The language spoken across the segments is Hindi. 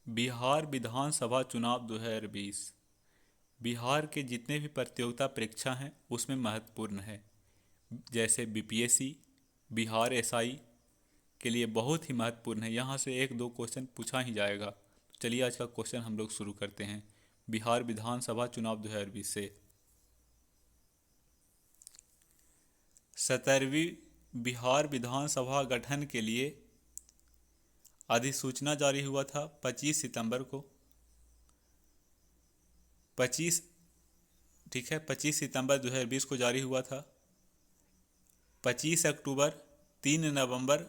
बिहार विधानसभा चुनाव 2020 बिहार के जितने भी प्रतियोगिता परीक्षा हैं उसमें महत्वपूर्ण है। जैसे बीपीएससी, बिहार एसआई के लिए बहुत ही महत्वपूर्ण है। यहाँ से एक दो क्वेश्चन पूछा ही जाएगा। तो चलिए आज का क्वेश्चन हम लोग शुरू करते हैं बिहार विधानसभा चुनाव 2020 से। 17वीं बिहार विधानसभा गठन के लिए अधिसूचना जारी हुआ था 25 सितंबर को। 25 ठीक है, 25 सितंबर 2020 को जारी हुआ था। 25 अक्टूबर, 3 नवंबर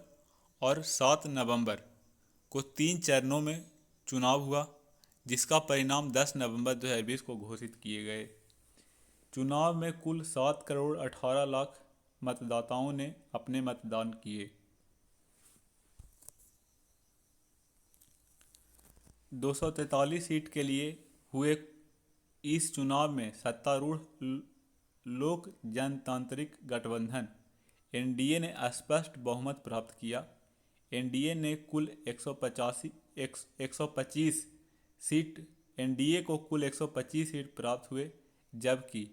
और 7 नवंबर को 3 चरणों में चुनाव हुआ, जिसका परिणाम 10 नवंबर 2020 को घोषित किए गए। चुनाव में कुल 7 करोड़ 18 लाख मतदाताओं ने अपने मतदान किए। 243 सीट के लिए हुए इस चुनाव में सत्तारूढ़ लोक जनतांत्रिक गठबंधन एनडीए ने स्पष्ट बहुमत प्राप्त किया। एनडीए ने कुल 125 सीट एनडीए को कुल 125 सीट प्राप्त हुए, जबकि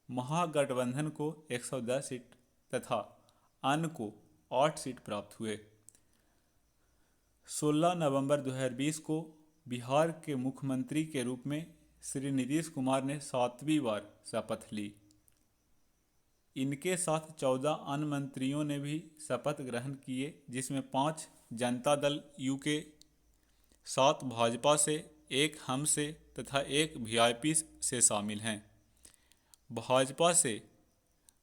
महागठबंधन को 110 सीट तथा अन्य को 8 सीट प्राप्त हुए। 16 नवंबर 2020 को बिहार के मुख्यमंत्री के रूप में श्री नीतीश कुमार ने 7वीं बार शपथ ली। इनके साथ 14 अन्य मंत्रियों ने भी शपथ ग्रहण किए, जिसमें 5 जनता दल यू के, 7 भाजपा से, 1 हम से तथा 1 वीआईपी से शामिल हैं।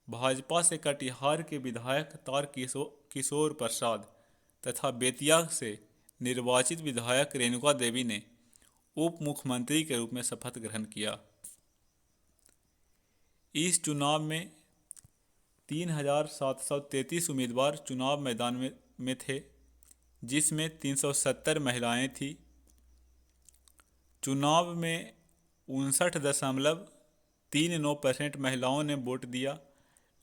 भाजपा से कटिहार के विधायक तार किशोर प्रसाद तथा बेतिया से निर्वाचित विधायक रेणुका देवी ने उप मुख्यमंत्री के रूप में शपथ ग्रहण किया। इस चुनाव में 3733 उम्मीदवार चुनाव मैदान में थे, जिसमें 370 महिलाएं थीं। चुनाव में 59.39% महिलाओं ने वोट दिया,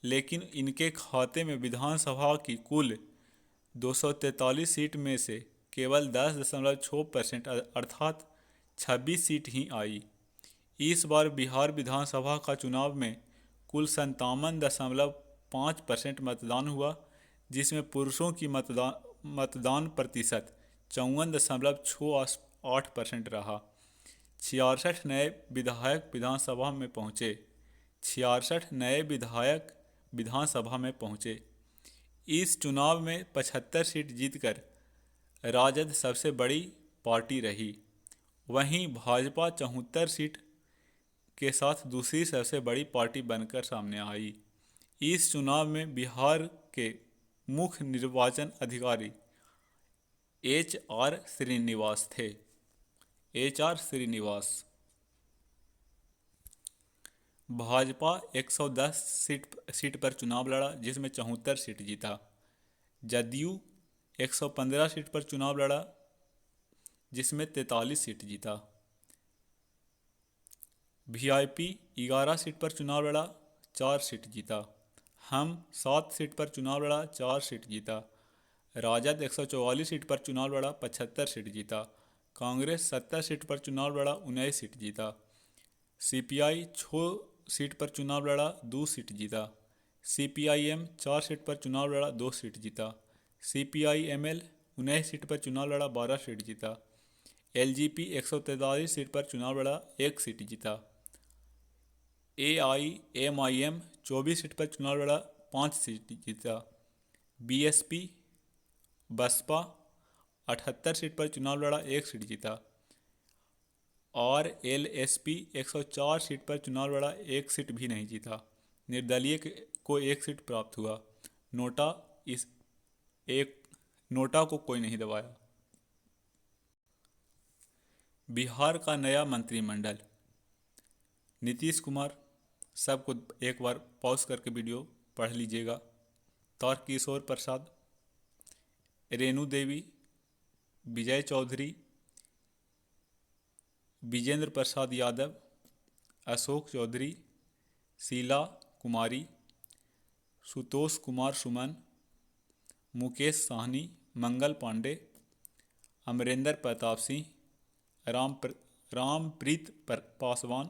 लेकिन इनके खाते में विधानसभा की कुल 243 सीट में से केवल 10.6% अर्थात 26 सीट ही आई। इस बार बिहार विधानसभा का चुनाव में कुल 57.5% मतदान हुआ, जिसमें पुरुषों की मतदान प्रतिशत 54.68% रहा। 66 नए विधायक विधानसभा में पहुंचे। इस चुनाव में 75 सीट जीतकर राजद सबसे बड़ी पार्टी रही। वहीं भाजपा 74 सीट के साथ दूसरी सबसे बड़ी पार्टी बनकर सामने आई। इस चुनाव में बिहार के मुख्य निर्वाचन अधिकारी HR श्रीनिवास थे। भाजपा 110 सीट पर चुनाव लड़ा, जिसमें 74 सीट जीता। जदयू 115 सीट पर चुनाव लड़ा, जिसमें 43 सीट जीता। वीआईपी 11 सीट पर चुनाव लड़ा, 4 सीट जीता। हम 7 सीट पर चुनाव लड़ा, 4 सीट जीता। राजद 144 सीट पर चुनाव लड़ा, 75 सीट जीता। कांग्रेस 70 सीट पर चुनाव लड़ा, 19 सीट जीता। सीपीआई 6 सीट पर चुनाव लड़ा, 2 सीट जीता। सीपीआईएम 4 सीट पर चुनाव लड़ा, 2 सीट जीता। सीपीआईएमएल 19 सीट पर चुनाव लड़ा, 12 सीट जीता। एलजेपी 143 सीट पर चुनाव लड़ा, 1 सीट जीता। एआईएमआईएम 24 सीट पर चुनाव लड़ा, 5 सीट जीता। बीएसपी बसपा 78 सीट पर चुनाव लड़ा, 1 सीट जीता। और एलएसपी 104 सीट पर चुनाव लड़ा, 1 सीट भी नहीं जीता। निर्दलीय को 1 सीट प्राप्त हुआ। नोटा को कोई नहीं दबाया। बिहार का नया मंत्रिमंडल। नीतीश कुमार, सबको एक बार पॉज करके वीडियो पढ़ लीजिएगा। तार किशोर प्रसाद, रेणु देवी, विजय चौधरी, विजेंद्र प्रसाद यादव, अशोक चौधरी, शीला कुमारी, सुतोष कुमार सुमन, मुकेश साहनी, मंगल पांडे, अमरेंद्र प्रताप सिंह, रामप्रीत पासवान,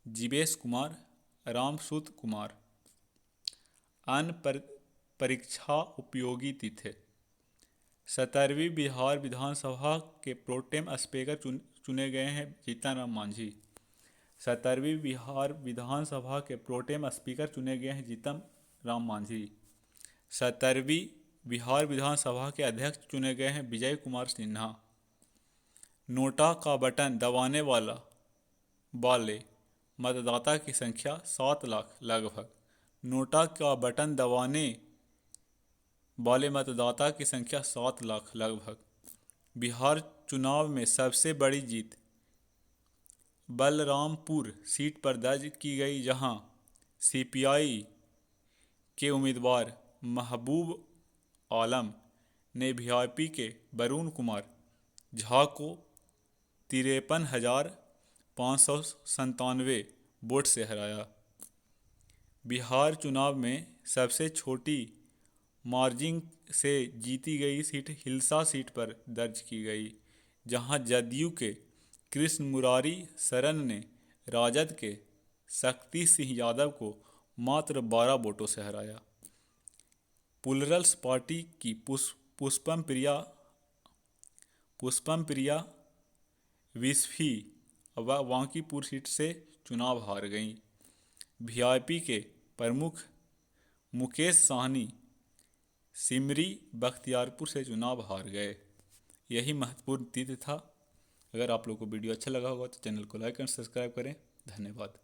जीवेश कुमार, रामसूत कुमार। अन्य परीक्षा उपयोगी तिथि। 17वीं बिहार विधानसभा के प्रोटेम स्पीकर चुने गए हैं जीतन राम मांझी। 17वीं बिहार विधानसभा के प्रोटेम स्पीकर चुने गए हैं जीतन राम मांझी। 17वीं बिहार विधानसभा के अध्यक्ष चुने गए हैं विजय कुमार सिन्हा। नोटा का बटन दबाने वाले मतदाता की संख्या 7 लाख लगभग। नोटा का बटन दबाने वाले मतदाता की संख्या 7 लाख लगभग। बिहार चुनाव में सबसे बड़ी जीत बलरामपुर सीट पर दर्ज की गई, जहां सीपीआई के उम्मीदवार महबूब आलम ने वीआईपी के वरुण कुमार झा को 53,597 वोट से हराया। बिहार चुनाव में सबसे छोटी मार्जिन से जीती गई सीट हिल्सा सीट पर दर्ज की गई, जहां जदयू के कृष्ण मुरारी शरण ने राजद के शक्ति सिंह यादव को मात्र 12 वोटों से हराया। प्लूरल्स पार्टी की पुष्पम प्रिया विस्फी वांकीपुर सीट से चुनाव हार गईं। वीआईपी के प्रमुख मुकेश साहनी सिमरी बख्तियारपुर से चुनाव हार गए। यही महत्वपूर्ण तिथि था। अगर आप लोग को वीडियो अच्छा लगा होगा तो चैनल को लाइक एंड सब्सक्राइब करें। धन्यवाद।